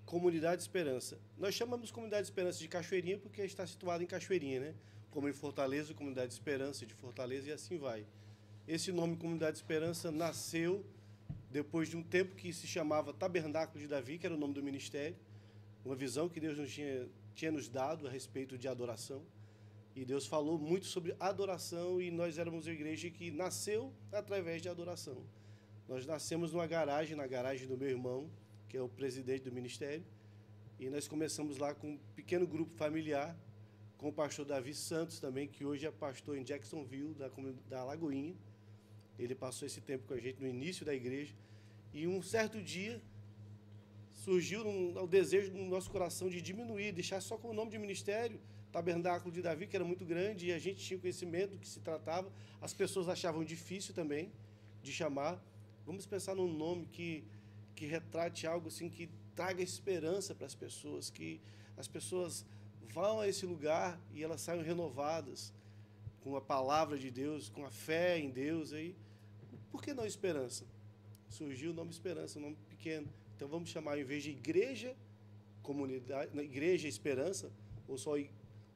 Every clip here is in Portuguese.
Comunidade Esperança. Nós chamamos Comunidade Esperança de Cachoeirinha porque está situada em Cachoeirinha, né? Como em Fortaleza, Comunidade Esperança de Fortaleza e assim vai. Esse nome Comunidade Esperança nasceu depois de um tempo que se chamava Tabernáculo de Davi, que era o nome do ministério, uma visão que Deus tinha nos dado a respeito de adoração. E Deus falou muito sobre adoração e nós éramos uma igreja que nasceu através de adoração. Nós nascemos na garagem do meu irmão, que é o presidente do ministério, e nós começamos lá com um pequeno grupo familiar, com o pastor Davi Santos também, que hoje é pastor em Jacksonville, da Lagoinha. Ele passou esse tempo com a gente no início da igreja, e um certo dia surgiu o desejo no nosso coração de diminuir, deixar só com o nome de ministério, Tabernáculo de Davi, que era muito grande, e a gente tinha conhecimento do que se tratava, as pessoas achavam difícil também de chamar. Vamos pensar num nome que retrate algo assim, que traga esperança para as pessoas, que as pessoas vão a esse lugar e elas saiam renovadas com a palavra de Deus, com a fé em Deus. Aí, por que não Esperança? Surgiu o nome Esperança, um nome pequeno. Então vamos chamar, em vez de Igreja Comunidade, Igreja Esperança,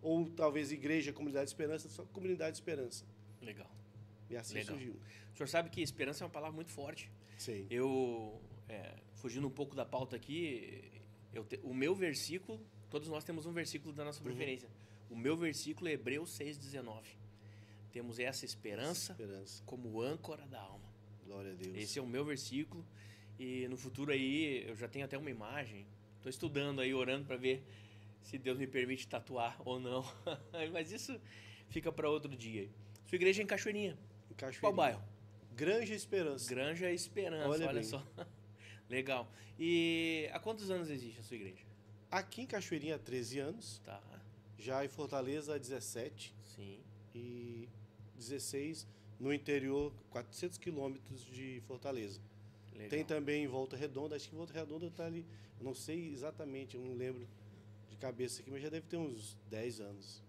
ou talvez Igreja Comunidade Esperança, só Comunidade Esperança. Legal. E assim Legal. surgiu. O senhor sabe que esperança é uma palavra muito forte. Sim. Fugindo um pouco da pauta aqui, o meu versículo, todos nós temos um versículo da nossa preferência. O meu versículo é Hebreus 6,19. Temos essa esperança como âncora da alma. Glória a Deus. Esse é o meu versículo. E no futuro aí, eu já tenho até uma imagem. Estou estudando aí, orando para ver se Deus me permite tatuar ou não. Mas isso fica para outro dia. Sua igreja é em Cachoeirinha. Em Cachoeirinha. Qual bairro? Granja Esperança. Granja Esperança, olha só. Legal. E há quantos anos existe a sua igreja? Aqui em Cachoeirinha há 13 anos. Tá. Já em Fortaleza há 17. Sim. E 16 no interior, 400 quilômetros de Fortaleza. Legal. Tem também em Volta Redonda, acho que Volta Redonda está ali, eu não sei exatamente, eu não lembro de cabeça aqui, mas já deve ter uns 10 anos.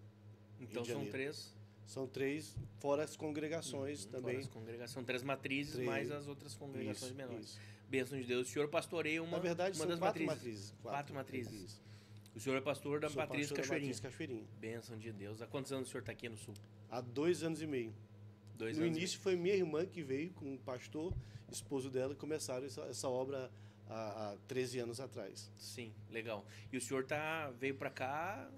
Então são 3? São 3, fora as congregações também. Fora as congregações, são 3 matrizes, mais as outras congregações menores. Isso. Bênção de Deus. O senhor pastoreia uma, na verdade, uma são das 4 matrizes. 4 matrizes. Isso. O senhor é pastor da Matriz Cachoeirinha. Cachoeirinha. Bênção de Deus. Há quantos anos o senhor está aqui no Sul? Há 2 anos e meio. No início foi minha irmã que veio com o pastor, esposo dela, e começaram essa obra há 13 anos atrás. Sim, legal. E o senhor veio para cá,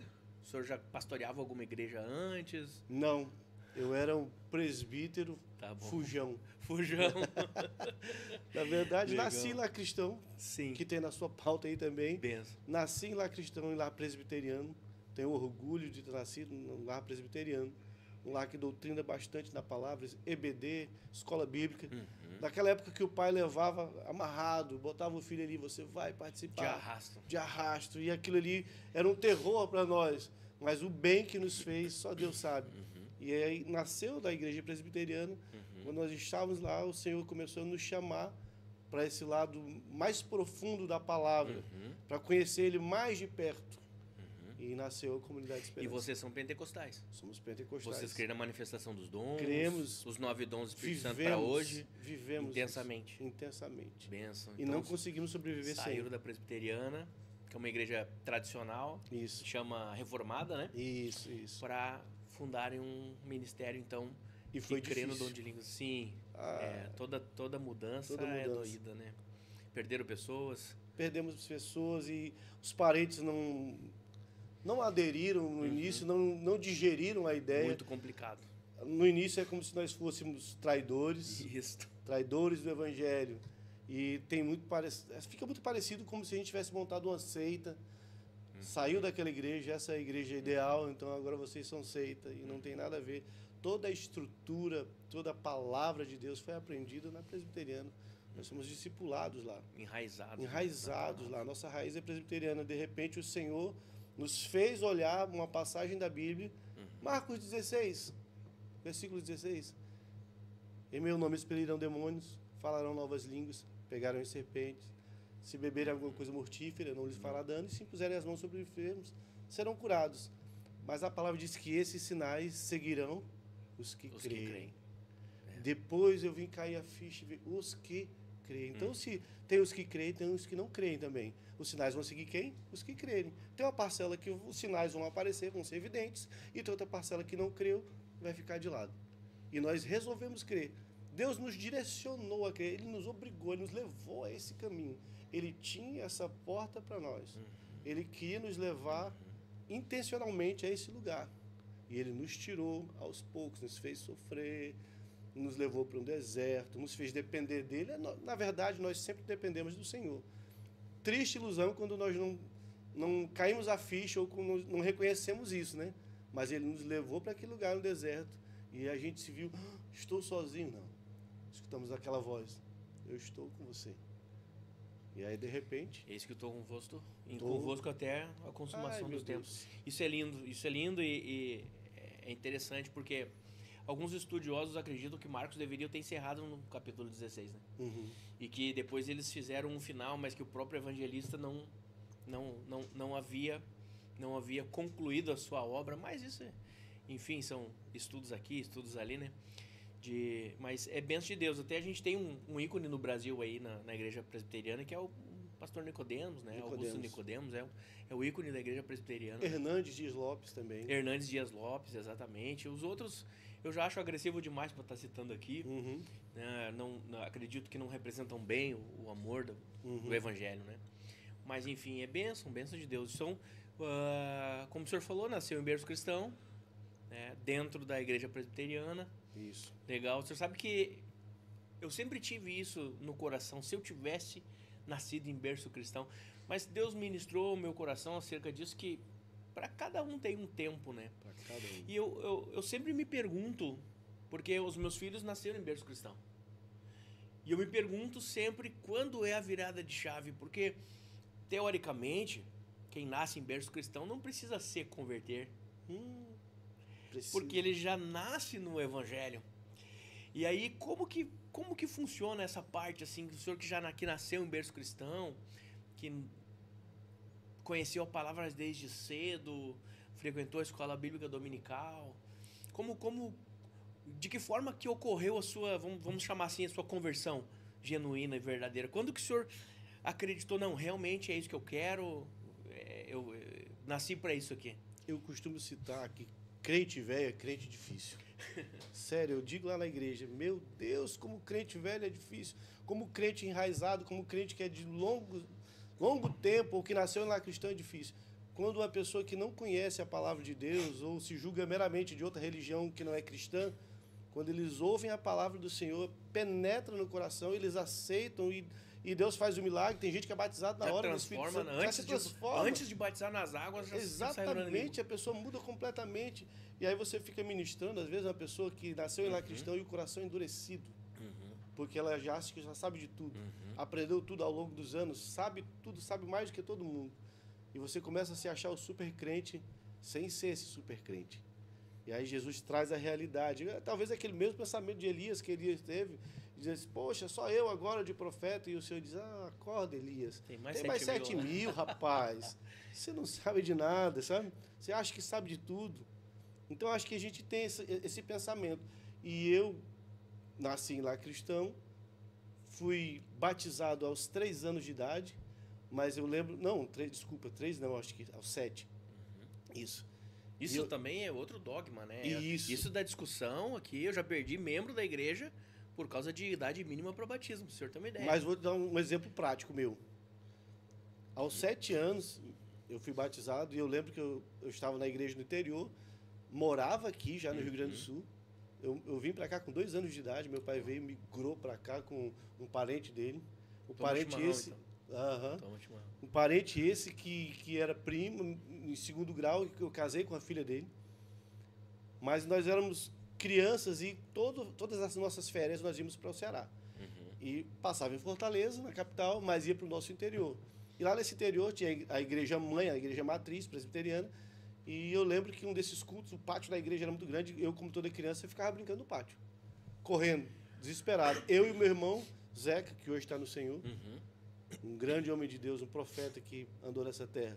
o senhor já pastoreava alguma igreja antes? Não, eu era um presbítero fujão. Fujão. Na verdade, legal. Nasci em lar cristão, sim, que tem na sua pauta aí também. Benção. Nasci em lar cristão e lar presbiteriano. Tenho orgulho de ter nascido num lar presbiteriano. Um lar que doutrina bastante na palavra, EBD, escola bíblica. Naquela época que o pai levava amarrado, botava o filho ali, você vai participar. De arrasto. De arrasto. E aquilo ali era um terror para nós. Mas o bem que nos fez, só Deus sabe. E aí nasceu da igreja presbiteriana. Quando nós estávamos lá, o Senhor começou a nos chamar para esse lado mais profundo da palavra, para conhecer Ele mais de perto. E nasceu a Comunidade Esperança. E vocês são pentecostais? Somos pentecostais. Vocês creem na manifestação dos dons? Cremos. Os 9 dons do Espírito Santo para hoje? Vivemos intensamente. Isso, intensamente. Bênção. E então, não conseguimos sobreviver sem. Saíram da presbiteriana, que é uma igreja tradicional. Isso. Chama Reformada, né? Isso. Para fundarem um ministério, então, e foi que crê no dom de línguas. Sim. Toda mudança é doída, né? Perderam pessoas. Perdemos pessoas e os parentes não aderiram no início, não digeriram a ideia. Muito complicado. No início é como se nós fôssemos traidores. Isso. Traidores do Evangelho. E fica muito parecido como se a gente tivesse montado uma seita, saiu daquela igreja, essa é a igreja ideal, então agora vocês são seita, e não tem nada a ver. Toda a estrutura, toda a palavra de Deus foi aprendida na presbiteriana. Nós somos discipulados lá. Enraizados lá. Nossa raiz é presbiteriana. De repente o Senhor nos fez olhar uma passagem da Bíblia, Marcos 16, versículo 16. Em meu nome expelirão demônios, falarão novas línguas, pegarão em serpentes, se beberem alguma coisa mortífera, não lhes fará dano, e se impuserem as mãos sobre os enfermos, serão curados. Mas a palavra diz que esses sinais seguirão os que creem. Depois eu vim cair a ficha e ver os que crê. Então, se tem os que creem, tem os que não creem também. Os sinais vão seguir quem? Os que crerem. Tem uma parcela que os sinais vão aparecer, vão ser evidentes, e tem outra parcela que não creu, vai ficar de lado. E nós resolvemos crer. Deus nos direcionou a crer, Ele nos obrigou, Ele nos levou a esse caminho. Ele tinha essa porta para nós. Ele queria nos levar intencionalmente a esse lugar. E Ele nos tirou aos poucos, nos fez sofrer, nos levou para um deserto, nos fez depender dEle. Na verdade, nós sempre dependemos do Senhor. Triste ilusão quando nós não caímos a ficha ou não reconhecemos isso, né? Mas Ele nos levou para aquele lugar no deserto e a gente se viu, estou sozinho, não. Escutamos aquela voz, eu estou com você. E aí, de repente... Eis que eu estou convosco até a consumação dos tempos. Isso é lindo e é interessante porque alguns estudiosos acreditam que Marcos deveria ter encerrado no capítulo 16, né? E que depois eles fizeram um final, mas que o próprio evangelista não havia concluído a sua obra, mas isso, enfim, são estudos aqui, estudos ali, né? Mas é bênção de Deus. Até a gente tem um ícone no Brasil aí, na igreja presbiteriana, que é o pastor Nicodemos, né? Augusto Nicodemos, é o ícone da igreja presbiteriana. Hernandes Dias Lopes também. Hernandes Dias Lopes, exatamente. Os outros eu já acho agressivo demais para estar citando aqui. Não, acredito que não representam bem o amor do evangelho, né? Mas enfim, é bênção de Deus. São, como o senhor falou, nasceu em berço cristão, né? Dentro da igreja presbiteriana. Isso. Legal. O senhor sabe que eu sempre tive isso no coração, se eu tivesse nascido em berço cristão. Mas Deus ministrou o meu coração acerca disso, que para cada um tem um tempo, né? Para cada um. E eu sempre me pergunto, porque os meus filhos nasceram em berço cristão. E eu me pergunto sempre quando é a virada de chave, porque teoricamente, quem nasce em berço cristão não precisa se converter. Porque ele já nasce no evangelho. E aí, como que funciona essa parte, assim, do senhor que nasceu em berço cristão, que conheceu a palavra desde cedo, frequentou a escola bíblica dominical, de que forma que ocorreu a sua, vamos chamar assim, a sua conversão genuína e verdadeira? Quando que o senhor acreditou, não, realmente é isso que eu quero, eu nasci para isso aqui? Eu costumo citar que crente velho é crente difícil. Sério, eu digo lá na igreja, meu Deus, como crente velho é difícil, como crente enraizado, como crente que é de longo tempo, ou que nasceu lá cristão é difícil. Quando uma pessoa que não conhece a palavra de Deus, ou se julga meramente de outra religião que não é cristã, quando eles ouvem a palavra do Senhor, penetra no coração, eles aceitam e Deus faz o milagre. Tem gente que é batizado na hora, transforma, antes de batizar nas águas, já exatamente, a pessoa muda completamente. E aí você fica ministrando, às vezes, uma pessoa que nasceu em lá cristão e o coração é endurecido. Porque ela já acha que já sabe de tudo. Aprendeu tudo ao longo dos anos, sabe tudo, sabe mais do que todo mundo. E você começa a se achar o super crente sem ser esse super crente. E aí Jesus traz a realidade. Talvez aquele mesmo pensamento de Elias que Elias teve, diz, poxa, só eu agora de profeta, e o Senhor diz, acorda, Elias. Tem mais 7 mil, rapaz. Você não sabe de nada, sabe? Você acha que sabe de tudo. Então, acho que a gente tem esse pensamento. E eu nasci lá cristão, fui batizado aos 3 anos de idade, mas eu lembro, 3 não, acho que aos 7. Isso. Isso também é outro dogma, né? Isso da discussão aqui, eu já perdi membro da igreja por causa de idade mínima para o batismo. O senhor tem uma ideia. Mas vou dar um exemplo prático meu. Aos 7 anos, eu fui batizado e eu lembro que eu estava na igreja no interior, morava aqui já no Rio Grande do Sul. Eu vim para cá com 2 anos de idade, meu pai veio, migrou para cá com um parente dele. Um parente esse que era primo, em 2º grau, que eu casei com a filha dele. Mas nós éramos crianças e todas as nossas férias nós íamos para o Ceará. E passava em Fortaleza, na capital, mas ia para o nosso interior. E lá nesse interior tinha a igreja mãe, a igreja matriz presbiteriana. E eu lembro que um desses cultos, o pátio da igreja era muito grande, eu, como toda criança, ficava brincando no pátio. Correndo, desesperado. Eu e o meu irmão, Zeca, que hoje está no Senhor, um grande homem de Deus, um profeta que andou nessa terra.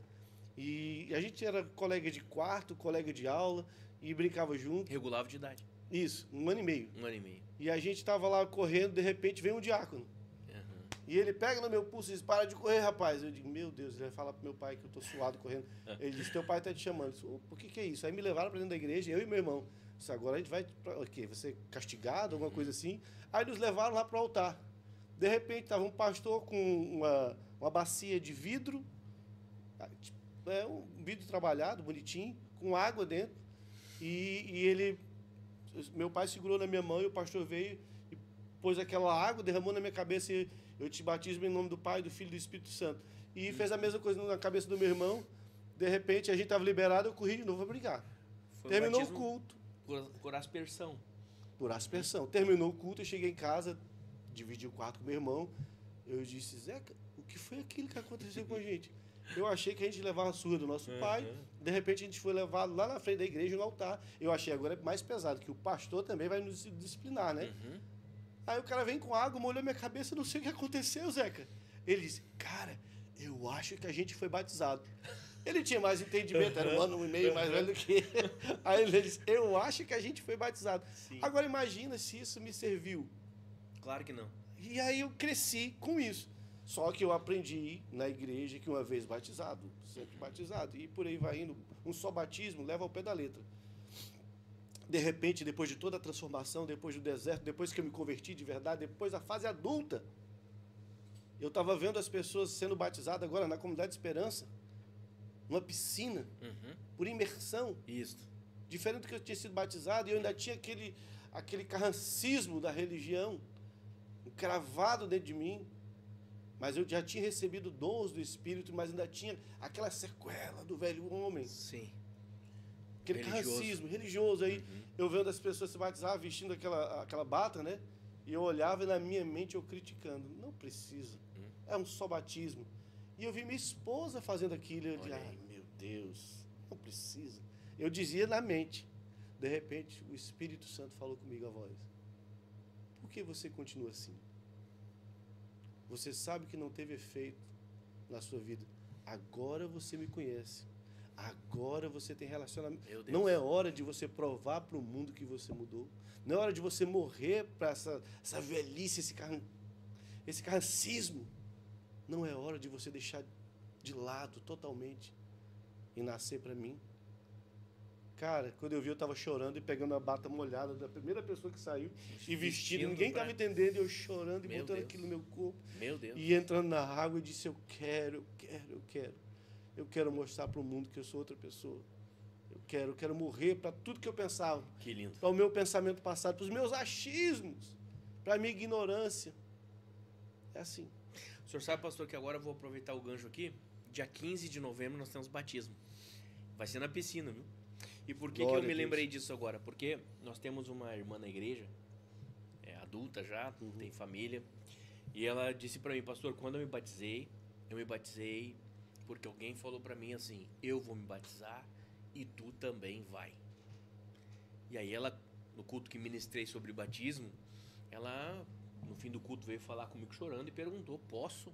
E a gente era colega de quarto, colega de aula, e brincava junto. Regulava de idade. Isso, 1 ano e meio. 1 ano e meio. E a gente estava lá correndo, de repente veio um diácono. E ele pega no meu pulso e diz, para de correr, rapaz. Eu digo, meu Deus, ele vai falar pro meu pai que eu tô suado correndo. Ele disse, teu pai tá te chamando. Eu disse, por que é isso? Aí me levaram para dentro da igreja, eu e meu irmão. Eu disse, agora a gente vai para o quê? Vai ser castigado, alguma coisa assim. Aí nos levaram lá pro altar. De repente, estava um pastor com uma bacia de vidro, um vidro trabalhado, bonitinho, com água dentro. E meu pai segurou na minha mão e o pastor veio e pôs aquela água, derramou na minha cabeça e eu te batismo em nome do Pai, do Filho e do Espírito Santo. E fez a mesma coisa na cabeça do meu irmão. De repente, a gente estava liberado, eu corri de novo a brigar. Terminou o culto. Por aspersão. Por aspersão. Terminou o culto, eu cheguei em casa, dividi o quarto com meu irmão. Eu disse, Zeca, o que foi aquilo que aconteceu com a gente? Eu achei que a gente levava a surra do nosso pai, de repente a gente foi levado lá na frente da igreja, no altar. Eu achei agora é mais pesado, que o pastor também vai nos disciplinar, né? Aí o cara vem com água, molhou minha cabeça, não sei o que aconteceu, Zeca. Ele disse, cara, eu acho que a gente foi batizado. Ele tinha mais entendimento, era 1 ano e meio mais velho do que ele. Aí ele disse, eu acho que a gente foi batizado. Sim. Agora imagina se isso me serviu. Claro que não. E aí eu cresci com isso. Só que eu aprendi na igreja que uma vez batizado, sempre batizado. E por aí vai indo. Um só batismo leva ao pé da letra. De repente, depois de toda a transformação, depois do deserto, depois que eu me converti de verdade, depois da fase adulta, eu estava vendo as pessoas sendo batizadas agora na Comunidade de Esperança, numa piscina, por imersão. Isso. Diferente do que eu tinha sido batizado, e eu ainda tinha aquele carrancismo da religião cravado dentro de mim. Mas eu já tinha recebido dons do Espírito, mas ainda tinha aquela sequela do velho homem. Sim. Aquele carrancismo religioso. Aí eu vendo as pessoas se batizar vestindo aquela bata, né? E eu olhava e na minha mente eu criticando. Não precisa. É um só batismo. E eu vi minha esposa fazendo aquilo. E eu disse, ai meu Deus, não precisa. Eu dizia na mente. De repente, o Espírito Santo falou comigo a voz. Por que você continua assim? Você sabe que não teve efeito na sua vida. Agora você me conhece. Agora você tem relacionamento. Não é hora de você provar para o mundo que você mudou. Não é hora de você morrer para essa velhice, esse carrancismo. Não é hora de você deixar de lado totalmente e nascer para mim. Cara, quando eu vi, eu estava chorando e pegando a bata molhada da primeira pessoa que saiu e vestindo. Ninguém estava entendendo, eu chorando e botando aquilo no meu corpo. Meu Deus. E entrando na água, eu disse, eu quero. Eu quero mostrar para o mundo que eu sou outra pessoa. Eu quero morrer para tudo que eu pensava. Que lindo. Para o meu pensamento passado, para os meus achismos, para a minha ignorância. É assim. O senhor sabe, pastor, que agora eu vou aproveitar o gancho aqui. Dia 15 de novembro nós temos batismo. Vai ser na piscina, viu? E por que eu me lembrei disso agora? Porque nós temos uma irmã na igreja, adulta já, tem família, e ela disse para mim, pastor, quando eu me batizei porque alguém falou para mim assim, eu vou me batizar e tu também vai. E aí ela, no culto que ministrei sobre batismo, ela, no fim do culto, veio falar comigo chorando e perguntou, posso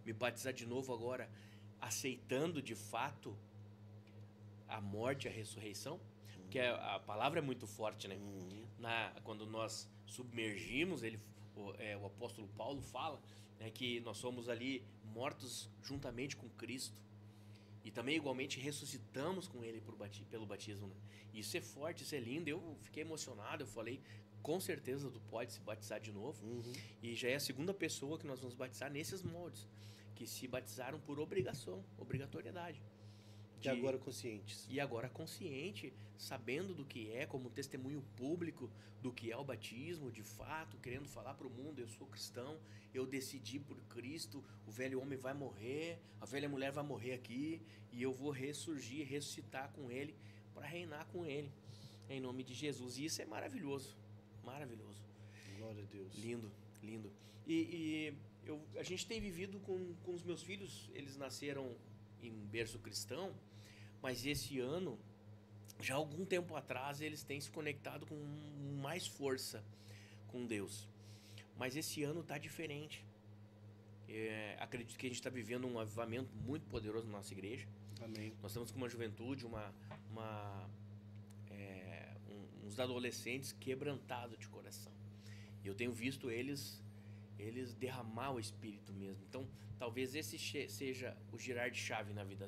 me batizar de novo agora, aceitando de fato a morte e a ressurreição? Porque a palavra é muito forte, né? Quando nós submergimos, o apóstolo Paulo fala, né, que nós somos ali mortos juntamente com Cristo e também igualmente ressuscitamos com Ele pelo batismo, né? Isso é forte, isso é lindo. Eu fiquei emocionado, eu falei, com certeza tu pode se batizar de novo. E já é a segunda pessoa que nós vamos batizar nesses moldes, que se batizaram por obrigatoriedade. E agora conscientes. E agora consciente, sabendo do que é, como testemunho público do que é o batismo, de fato, querendo falar para o mundo, eu sou cristão, eu decidi por Cristo, o velho homem vai morrer, a velha mulher vai morrer aqui, e eu vou ressurgir, ressuscitar com Ele, para reinar com Ele, em nome de Jesus. E isso é maravilhoso, maravilhoso. Glória a Deus. Lindo, lindo. A gente tem vivido com os meus filhos, eles nasceram em berço cristão, mas esse ano, já há algum tempo atrás, eles têm se conectado com mais força com Deus. Mas esse ano está diferente. Acredito que a gente está vivendo um avivamento muito poderoso na nossa igreja. Amém. Nós estamos com uma juventude, uns adolescentes quebrantados de coração. E eu tenho visto eles eles derramar o Espírito mesmo. Então, talvez esse seja o girar de chave na vida